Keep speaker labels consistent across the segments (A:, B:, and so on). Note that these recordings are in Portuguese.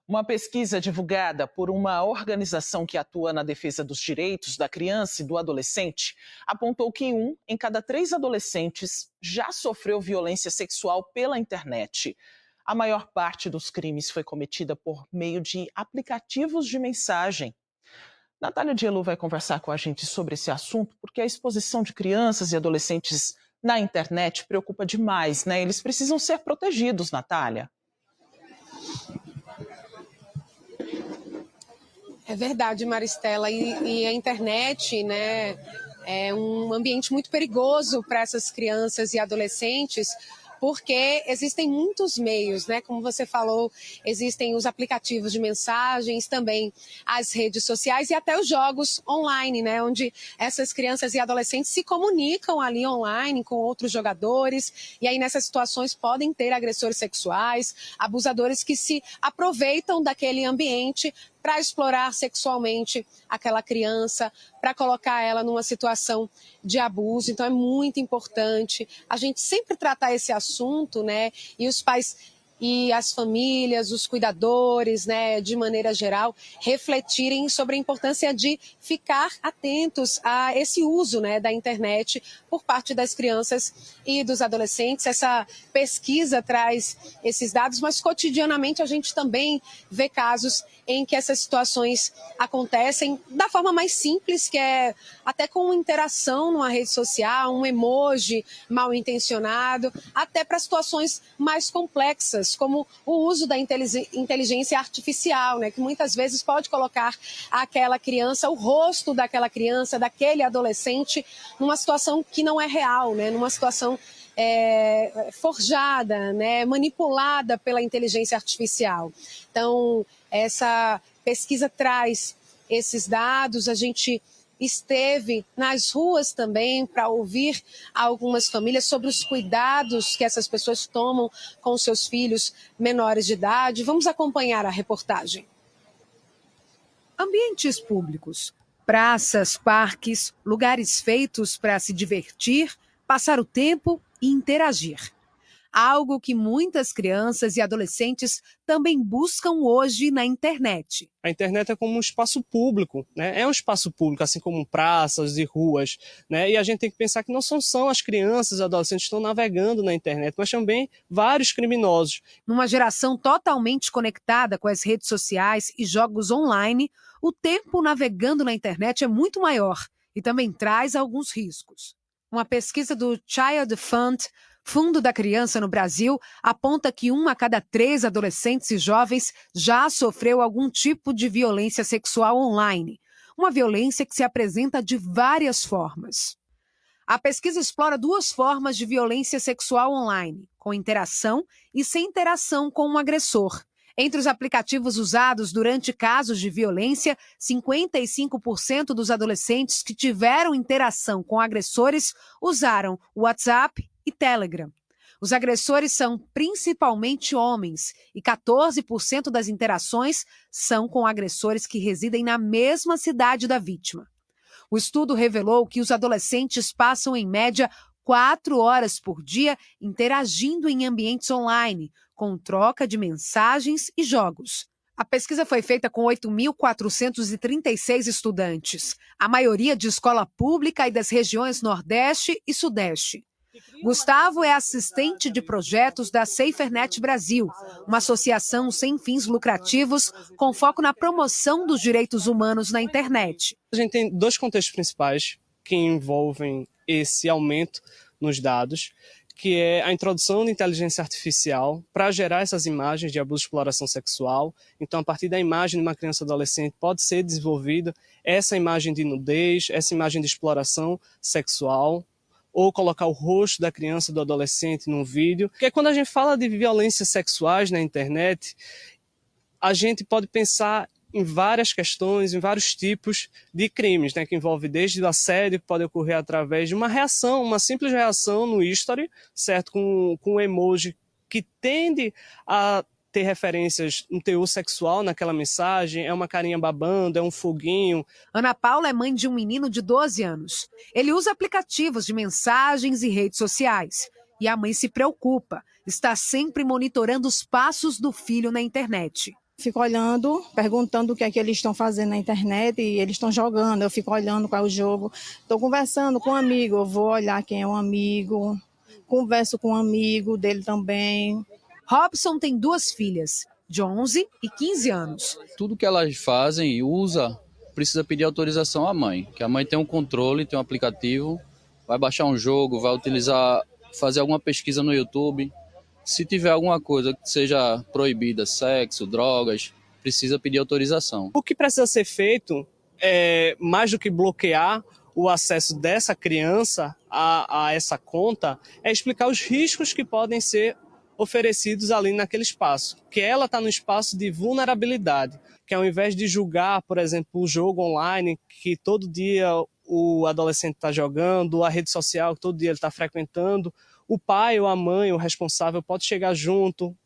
A: Uma pesquisa divulgada por uma organização que atua na defesa dos direitos da criança e do adolescente apontou que 1 em cada 3 adolescentes já sofreu violência sexual pela internet. A maior parte dos crimes foi cometida por meio de aplicativos de mensagem. Natália Dielu vai conversar com a gente sobre esse assunto, porque a exposição de crianças e adolescentes na internet preocupa demais, né? Eles precisam ser protegidos, Natália.
B: É verdade, Maristela, e a internet, né, é um ambiente muito perigoso para essas crianças e adolescentes, porque existem muitos meios, né? Como você falou, existem os aplicativos de mensagens, também as redes sociais e até os jogos online, né? Onde essas crianças e adolescentes se comunicam ali online com outros jogadores, e aí nessas situações podem ter agressores sexuais, abusadores que se aproveitam daquele ambiente para explorar sexualmente aquela criança, para colocar ela numa situação de abuso. Então é muito importante a gente sempre tratar esse assunto, né? E os pais e as famílias, os cuidadores, né, de maneira geral, refletirem sobre a importância de ficar atentos a esse uso, né, da internet por parte das crianças e dos adolescentes. Essa pesquisa traz esses dados, mas cotidianamente a gente também vê casos em que essas situações acontecem da forma mais simples, que é até com interação numa rede social, um emoji mal intencionado, até para situações mais complexas, como o uso da inteligência artificial, né, que muitas vezes pode colocar aquela criança, o rosto daquela criança, daquele adolescente, numa situação que não é real, né, numa situação forjada, né, manipulada pela inteligência artificial. Então, essa pesquisa traz esses dados. A gente esteve nas ruas também para ouvir algumas famílias sobre os cuidados que essas pessoas tomam com seus filhos menores de idade. Vamos acompanhar a reportagem.
C: Ambientes públicos, praças, parques, lugares feitos para se divertir, passar o tempo e interagir. Algo que muitas crianças e adolescentes também buscam hoje na internet.
D: A internet é como um espaço público, né? É um espaço público, assim como praças e ruas, né? E a gente tem que pensar que não são só as crianças e adolescentes que estão navegando na internet, mas também vários criminosos.
C: Numa geração totalmente conectada com as redes sociais e jogos online, o tempo navegando na internet é muito maior e também traz alguns riscos. Uma pesquisa do Child Fund, Fundo da Criança no Brasil, aponta que 1 a cada 3 adolescentes e jovens já sofreu algum tipo de violência sexual online. Uma violência que se apresenta de várias formas. A pesquisa explora 2 formas de violência sexual online, com interação e sem interação com um agressor. Entre os aplicativos usados durante casos de violência, 55% dos adolescentes que tiveram interação com agressores usaram WhatsApp e Telegram. Os agressores são principalmente homens e 14% das interações são com agressores que residem na mesma cidade da vítima. O estudo revelou que os adolescentes passam, em média, 4 horas por dia interagindo em ambientes online, com troca de mensagens e jogos. A pesquisa foi feita com 8.436 estudantes, a maioria de escola pública e das regiões Nordeste e Sudeste. Gustavo é assistente de projetos da SaferNet Brasil, uma associação sem fins lucrativos com foco na promoção dos direitos humanos na internet.
D: A gente tem 2 contextos principais que envolvem esse aumento nos dados, que é a introdução de inteligência artificial para gerar essas imagens de abuso e exploração sexual. Então, a partir da imagem de uma criança ou adolescente, pode ser desenvolvida essa imagem de nudez, essa imagem de exploração sexual, ou colocar o rosto da criança ou do adolescente num vídeo. Porque quando a gente fala de violências sexuais na internet, a gente pode pensar em várias questões, em vários tipos de crimes, né, que envolve desde o assédio, que pode ocorrer através de uma reação, uma simples reação no history, certo? Com um emoji que tende a ter referências no teor sexual naquela mensagem, é uma carinha babando, é um foguinho.
C: Ana Paula é mãe de um menino de 12 anos. Ele usa aplicativos de mensagens e redes sociais. E a mãe se preocupa, está sempre monitorando os passos do filho na internet.
E: Fico olhando, perguntando o que é que eles estão fazendo na internet e eles estão jogando. Eu fico olhando qual é o jogo. Estou conversando com um amigo, eu vou olhar quem é o amigo. Converso com um amigo dele também.
C: Robson tem 2 filhas, de 11 e 15 anos.
F: Tudo que elas fazem e usa precisa pedir autorização à mãe, que a mãe tem um controle, tem um aplicativo, vai baixar um jogo, vai utilizar, fazer alguma pesquisa no YouTube. Se tiver alguma coisa que seja proibida, sexo, drogas, precisa pedir autorização.
D: O que precisa ser feito, mais do que bloquear o acesso dessa criança a essa conta, é explicar os riscos que podem ser oferecidos ali naquele espaço. Que ela está no espaço de vulnerabilidade, que ao invés de julgar, por exemplo, o jogo online, que todo dia o adolescente está jogando, a rede social que todo dia ele está frequentando, o pai ou a mãe, o responsável, pode chegar junto,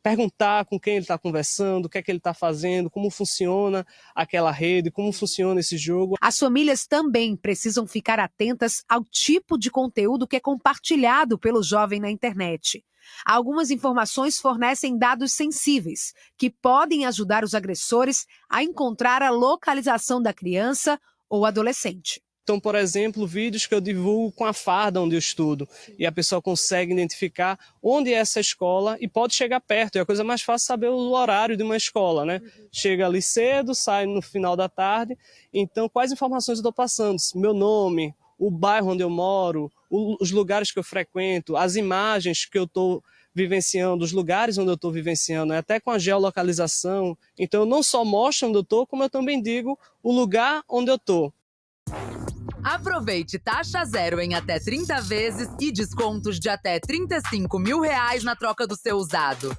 D: perguntar com quem ele está conversando, o que é que ele está fazendo, como funciona aquela rede, como funciona esse jogo.
C: As famílias também precisam ficar atentas ao tipo de conteúdo que é compartilhado pelo jovem na internet. Algumas informações fornecem dados sensíveis, que podem ajudar os agressores a encontrar a localização da criança ou adolescente.
D: Então, por exemplo, vídeos que eu divulgo com a farda onde eu estudo e a pessoa consegue identificar onde é essa escola e pode chegar perto. É a coisa mais fácil saber o horário de uma escola, né? Chega ali cedo, sai no final da tarde. Então, quais informações eu estou passando? Meu nome, o bairro onde eu moro, os lugares que eu frequento, as imagens que eu estou vivenciando, os lugares onde eu estou vivenciando, até com a geolocalização. Então, eu não só mostro onde eu estou, como eu também digo o lugar onde eu estou.
G: Aproveite taxa zero em até 30 vezes e descontos de até R$35 mil na troca do seu usado.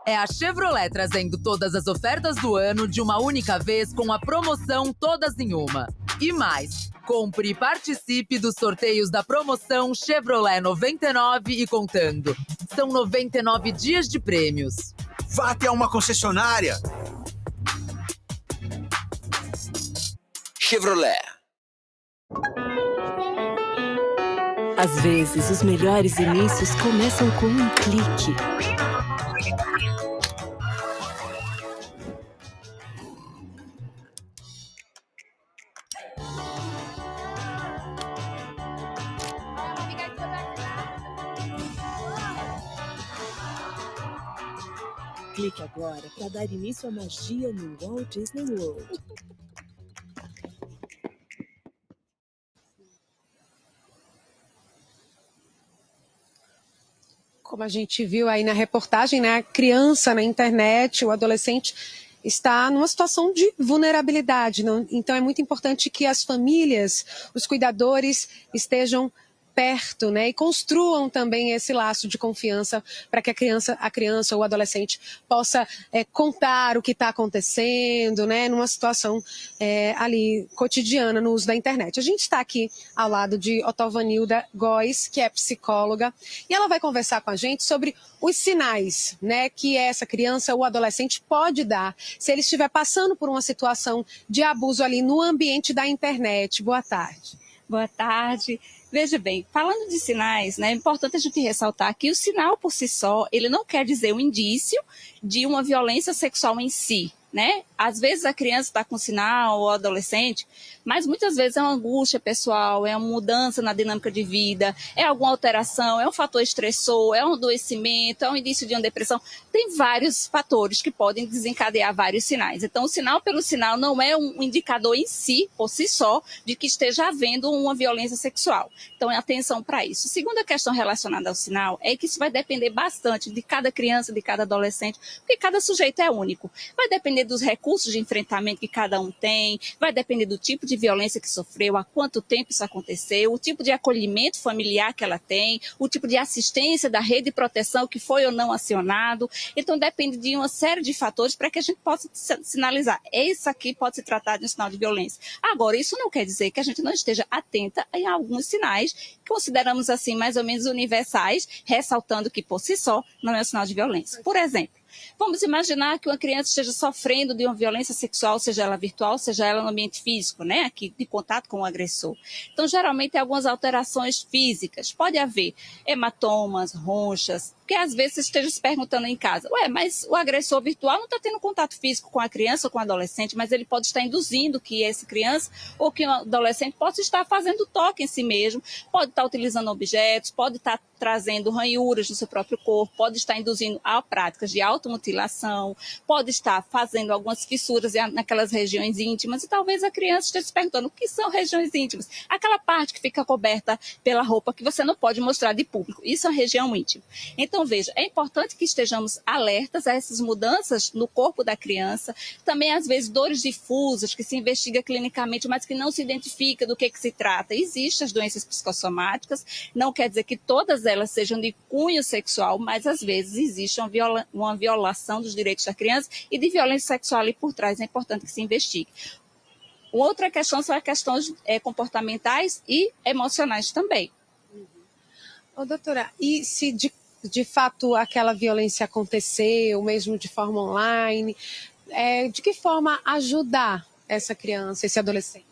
G: É a Chevrolet trazendo todas as ofertas do ano de uma única vez com a promoção Todas em Uma. E mais, compre e participe dos sorteios da promoção Chevrolet 99 e contando. São 99 dias de prêmios.
H: Vá até uma concessionária. Chevrolet.
I: Às vezes, os melhores inícios começam com um clique. Clique agora para dar início à magia no Walt Disney World.
B: Como a gente viu aí na reportagem, né, a criança na internet, o adolescente, está numa situação de vulnerabilidade. Então é muito importante que as famílias, os cuidadores estejam perto, né, e construam também esse laço de confiança para que a criança ou o adolescente possa contar o que está acontecendo, né, numa situação ali cotidiana no uso da internet. A gente está aqui ao lado de Otovanilda Góes, que é psicóloga, e ela vai conversar com a gente sobre os sinais, né, que essa criança ou adolescente pode dar se ele estiver passando por uma situação de abuso ali no ambiente da internet. Boa tarde.
J: Boa tarde. Veja bem, falando de sinais, né, é importante a gente ressaltar que o sinal por si só, ele não quer dizer um indício de uma violência sexual em si, né? Às vezes a criança está com sinal, ou o adolescente, mas muitas vezes é uma angústia pessoal, é uma mudança na dinâmica de vida, é alguma alteração, é um fator estressor, é um adoecimento, é um indício de uma depressão. Tem vários fatores que podem desencadear vários sinais. Então, o sinal pelo sinal não é um indicador em si, por si só, de que esteja havendo uma violência sexual. Então, atenção para isso. Segunda questão relacionada ao sinal é que isso vai depender bastante de cada criança, de cada adolescente, porque cada sujeito é único. Vai depender dos recursos de enfrentamento que cada um tem, vai depender do tipo de violência que sofreu, há quanto tempo isso aconteceu, o tipo de acolhimento familiar que ela tem, o tipo de assistência da rede de proteção que foi ou não acionado. Então, depende de uma série de fatores para que a gente possa sinalizar. Isso aqui pode se tratar de um sinal de violência. Agora, isso não quer dizer que a gente não esteja atenta a alguns sinais que consideramos assim mais ou menos universais, ressaltando que por si só não é um sinal de violência. Por exemplo, vamos imaginar que uma criança esteja sofrendo de uma violência sexual, seja ela virtual, seja ela no ambiente físico, né, aqui de contato com o agressor. Então, geralmente, tem algumas alterações físicas. Pode haver hematomas, ronchas, Porque às vezes você esteja se perguntando em casa, mas o agressor virtual não está tendo contato físico com a criança ou com o adolescente, mas ele pode estar induzindo que essa criança ou que o adolescente possa estar fazendo toque em si mesmo, pode estar utilizando objetos, pode estar trazendo ranhuras no seu próprio corpo, pode estar induzindo a práticas de automutilação, pode estar fazendo algumas fissuras naquelas regiões íntimas, e talvez a criança esteja se perguntando o que são regiões íntimas. Aquela parte que fica coberta pela roupa que você não pode mostrar de público, isso é uma região íntima. Então, veja, é importante que estejamos alertas a essas mudanças no corpo da criança, também às vezes dores difusas que se investiga clinicamente, mas que não se identifica do que se trata. Existem as doenças psicossomáticas, não quer dizer que todas elas sejam de cunho sexual, mas às vezes existe uma violação dos direitos da criança e de violência sexual ali por trás, é importante que se investigue. Outra questão são as questões comportamentais e emocionais também.
B: Doutora, e se de fato aquela violência aconteceu, mesmo de forma online, de que forma ajudar essa criança, esse adolescente?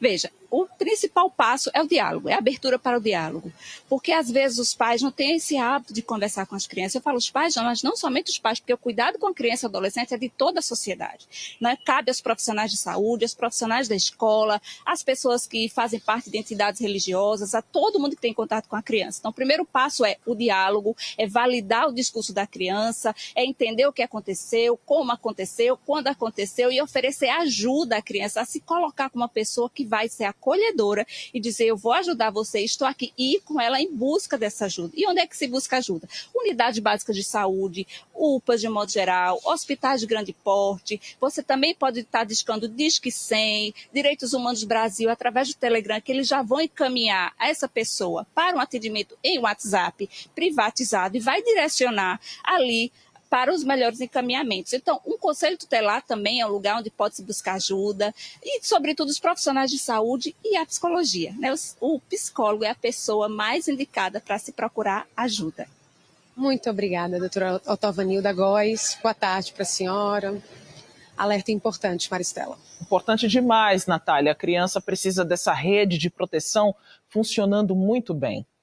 J: Veja, o principal passo é o diálogo, é a abertura para o diálogo. Porque às vezes os pais não têm esse hábito de conversar com as crianças. Eu falo os pais, não, mas não somente os pais, porque o cuidado com a criança e adolescente é de toda a sociedade. Né? Cabe aos profissionais de saúde, aos profissionais da escola, às pessoas que fazem parte de entidades religiosas, a todo mundo que tem contato com a criança. Então, o primeiro passo é o diálogo, é validar o discurso da criança, é entender o que aconteceu, como aconteceu, quando aconteceu e oferecer ajuda à criança a se colocar como uma pessoa que vai ser acolhedora e dizer, eu vou ajudar você, estou aqui, e ir com ela em busca dessa ajuda. E onde é que se busca ajuda? Unidades básicas de saúde, UPAs de modo geral, hospitais de grande porte. Você também pode estar discando Disque 100, Direitos Humanos Brasil, através do Telegram, que eles já vão encaminhar essa pessoa para um atendimento em WhatsApp privatizado e vai direcionar ali para os melhores encaminhamentos. Então, um conselho tutelar também é um lugar onde pode se buscar ajuda e, sobretudo, os profissionais de saúde e a psicologia. Né? O psicólogo é a pessoa mais indicada para se procurar ajuda.
B: Muito obrigada, doutora Otovanilda Góes. Boa tarde para a senhora. Alerta importante, Maristela.
A: Importante demais, Natália. A criança precisa dessa rede de proteção funcionando muito bem.